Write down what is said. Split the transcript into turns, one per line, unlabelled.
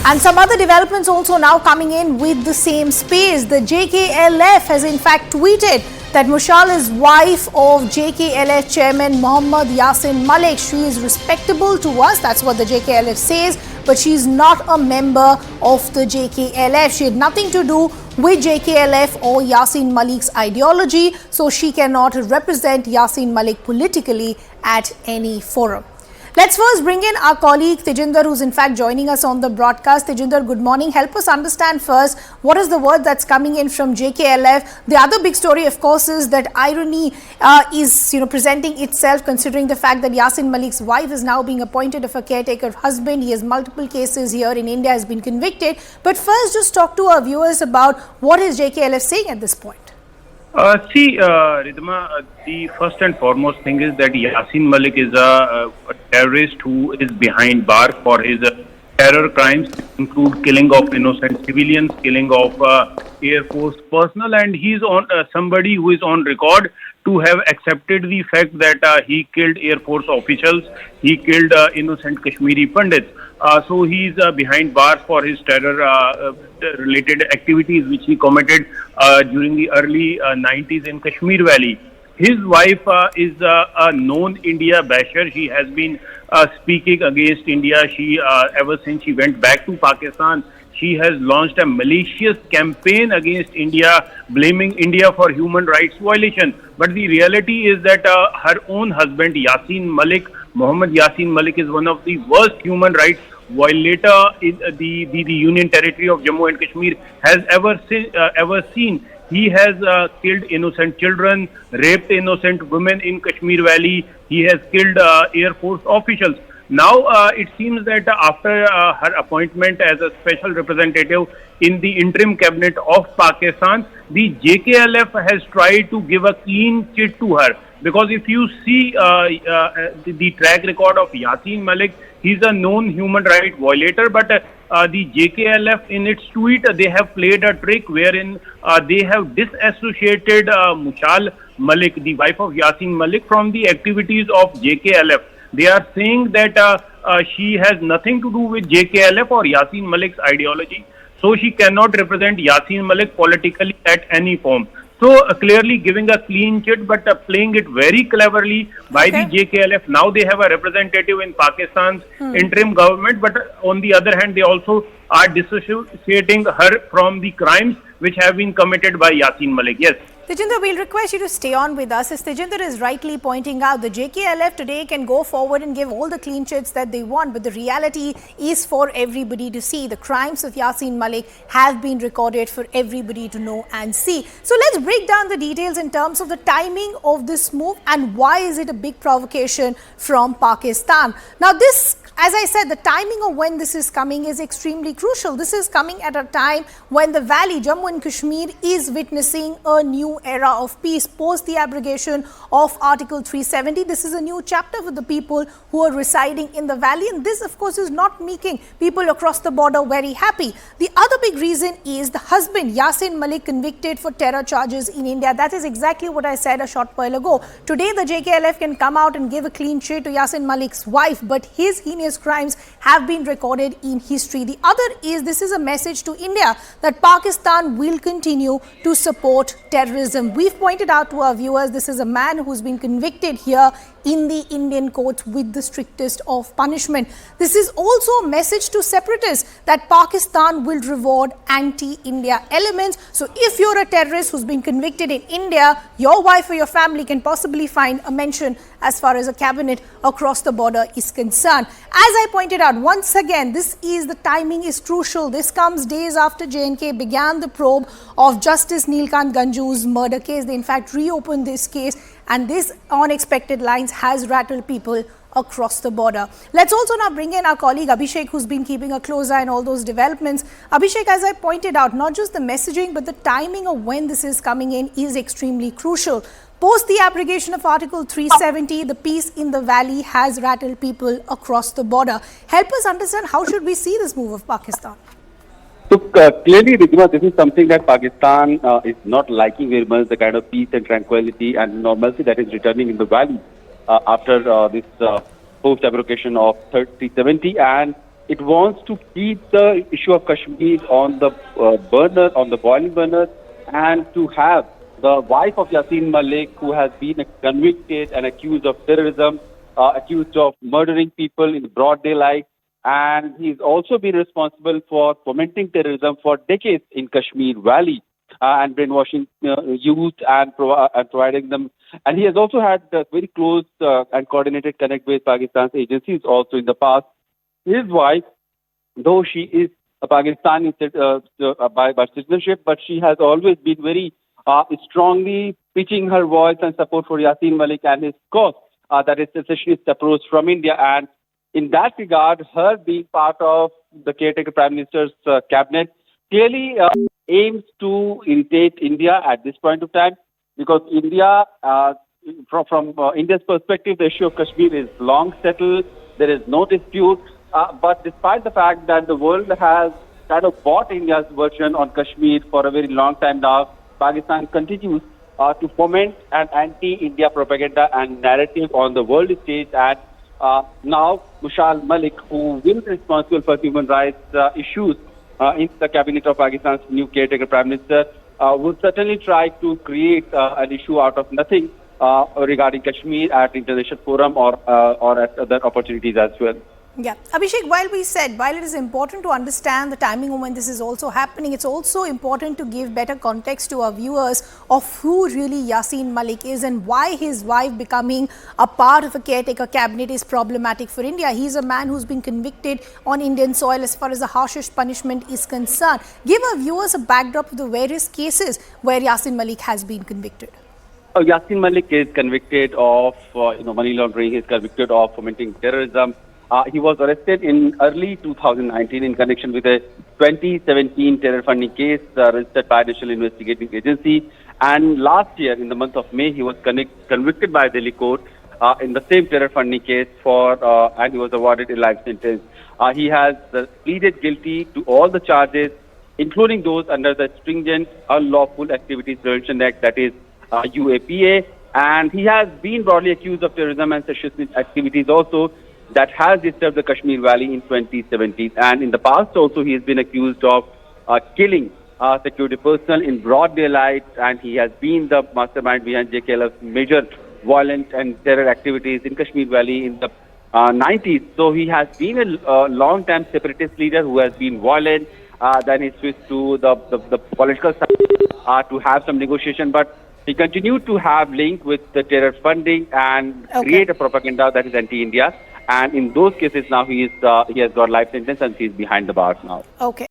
And some other developments also now coming in with the same space. The JKLF has in fact tweeted that Mushaal is wife of JKLF chairman Mohammad Yasin Malik. She is respectable to us, that's what the JKLF says, but she is not a member of the JKLF. She had nothing to do with JKLF or Yasin Malik's ideology, so she cannot represent Yasin Malik politically at any forum. Let's first bring in our colleague Tejinder, who's in fact joining us on the broadcast. Tejinder, good morning. Help us understand first what is the word that's coming in from JKLF. The other big story, of course, is that irony is presenting itself, considering the fact that Yasin Malik's wife is now being appointed of a caretaker husband. He has multiple cases here in India, has been convicted. But first, just talk to our viewers about what is JKLF saying at this point.
Ridhima, the first and foremost thing is that Yasin Malik is a terrorist who is behind bars for his terror crimes, include killing of innocent civilians, killing of Air Force personnel, and he's on somebody who is on record to have accepted the fact that he killed Air Force officials, he killed innocent Kashmiri Pandits. So he's behind bars for his terror-related activities which he committed during the early 90s in Kashmir Valley. His wife is a known India basher. She has been speaking against India. She ever since she went back to Pakistan, she has launched a malicious campaign against India, blaming India for human rights violation. But the reality is that her own husband, Yasin Malik, Mohammad Yasin Malik, is one of the worst human rights violator the Union Territory of Jammu and Kashmir has ever seen. He has killed innocent children, raped innocent women in Kashmir Valley. He has killed Air Force officials. Now it seems that after her appointment as a special representative in the interim cabinet of Pakistan, the JKLF has tried to give a clean chit to her. Because if you see the track record of Yasin Malik, he's a known human rights violator, but the JKLF in its tweet, they have played a trick wherein they have disassociated Mushaal Mullick, the wife of Yasin Malik, from the activities of JKLF. They are saying that she has nothing to do with JKLF or Yasin Malik's ideology, so she cannot represent Yasin Malik politically at any form. So clearly giving a clean chit, but playing it very cleverly by the JKLF. Now they have a representative in Pakistan's interim government, but on the other hand, they also are dissociating her from the crimes which have been committed by Yasin Malik. Yes.
Tejinder, we'll request you to stay on with us. As Tejinder is rightly pointing out, the JKLF today can go forward and give all the clean chits that they want, but the reality is for everybody to see. The crimes of Yasin Malik have been recorded for everybody to know and see. So let's break down the details in terms of the timing of this move and why is it a big provocation from Pakistan. Now this, as I said, the timing of when this is coming is extremely crucial. This is coming at a time when the valley, Jammu and Kashmir, is witnessing a new era of peace post the abrogation of Article 370. This is a new chapter for the people who are residing in the valley, and this of course is not making people across the border very happy. The other big reason is the husband, Yasin Malik, convicted for terror charges in India. That is exactly what I said a short while ago. Today the JKLF can come out and give a clean chit to Yasin Malik's wife, but his heinous crimes have been recorded in history. The other is this is a message to India that Pakistan will continue to support terrorism. We've pointed out to our viewers, this is a man who's been convicted here in the Indian courts with the strictest of punishment. This is also a message to separatists that Pakistan will reward anti-India elements. So if you're a terrorist who's been convicted in India, your wife or your family can possibly find a mention as far as a cabinet across the border is concerned. As I pointed out, once again, the timing is crucial. This comes days after J&K began the probe of Justice Neelkant Ganju's murder case. They in fact reopened this case, and this unexpected lines has rattled people across the border. Let's also now bring in our colleague Abhishek, who's been keeping a close eye on all those developments. Abhishek, as I pointed out, not just the messaging, but the timing of when this is coming in is extremely crucial. Post the abrogation of Article 370, the peace in the valley has rattled people across the border. Help us understand, how should we see this move of Pakistan?
So clearly, Ridhima, this is something that Pakistan is not liking very much, the kind of peace and tranquility and normalcy that is returning in the valley after this post-abrogation of 370. And it wants to keep the issue of Kashmir on the boiling burner, and to have the wife of Yasin Malik, who has been convicted and accused of terrorism, accused of murdering people in broad daylight, and he's also been responsible for fomenting terrorism for decades in Kashmir Valley, and brainwashing youth and providing them. And he has also had very close and coordinated connect with Pakistan's agencies also in the past. His wife, though she is a Pakistani by citizenship, but she has always been very strongly pitching her voice and support for Yasin Malik and his cause, that is secessionist approach from India. And in that regard, her being part of the caretaker Prime Minister's cabinet clearly aims to irritate India at this point of time, because India, from India's perspective, the issue of Kashmir is long settled. There is no dispute. But despite the fact that the world has kind of bought India's version on Kashmir for a very long time now, Pakistan continues to foment an anti-India propaganda and narrative on the world stage. And now Mushaal Mullick, who will be responsible for human rights issues in the cabinet of Pakistan's new caretaker Prime Minister, would certainly try to create an issue out of nothing regarding Kashmir at international forum or at other opportunities as well.
Yeah. Abhishek, while it is important to understand the timing of when this is also happening, it's also important to give better context to our viewers of who really Yasin Malik is and why his wife becoming a part of a caretaker cabinet is problematic for India. He's a man who's been convicted on Indian soil as far as the harshest punishment is concerned. Give our viewers a backdrop of the various cases where Yasin Malik has been convicted.
Yasin Malik is convicted of money laundering. He's convicted of fomenting terrorism. He was arrested in early 2019 in connection with a 2017 terror funding case registered by National Investigating Agency. And last year, in the month of May, he was convicted by Delhi court in the same terror funding case and he was awarded a life sentence. He has pleaded guilty to all the charges, including those under the stringent Unlawful Activities Prevention Act, that is UAPA. And he has been broadly accused of terrorism and secessionist activities also, that has disturbed the Kashmir Valley in 2017. And in the past also, he has been accused of killing security personnel in broad daylight, and he has been the mastermind behind JKLF major violent and terror activities in Kashmir Valley in the 90s. So he has been a long-time separatist leader who has been violent. Then he switched to the political side to have some negotiation, but he continued to have link with the terror funding and create a propaganda that is anti-India. And in those cases now he has got life sentence and he is behind the bars now.
Okay.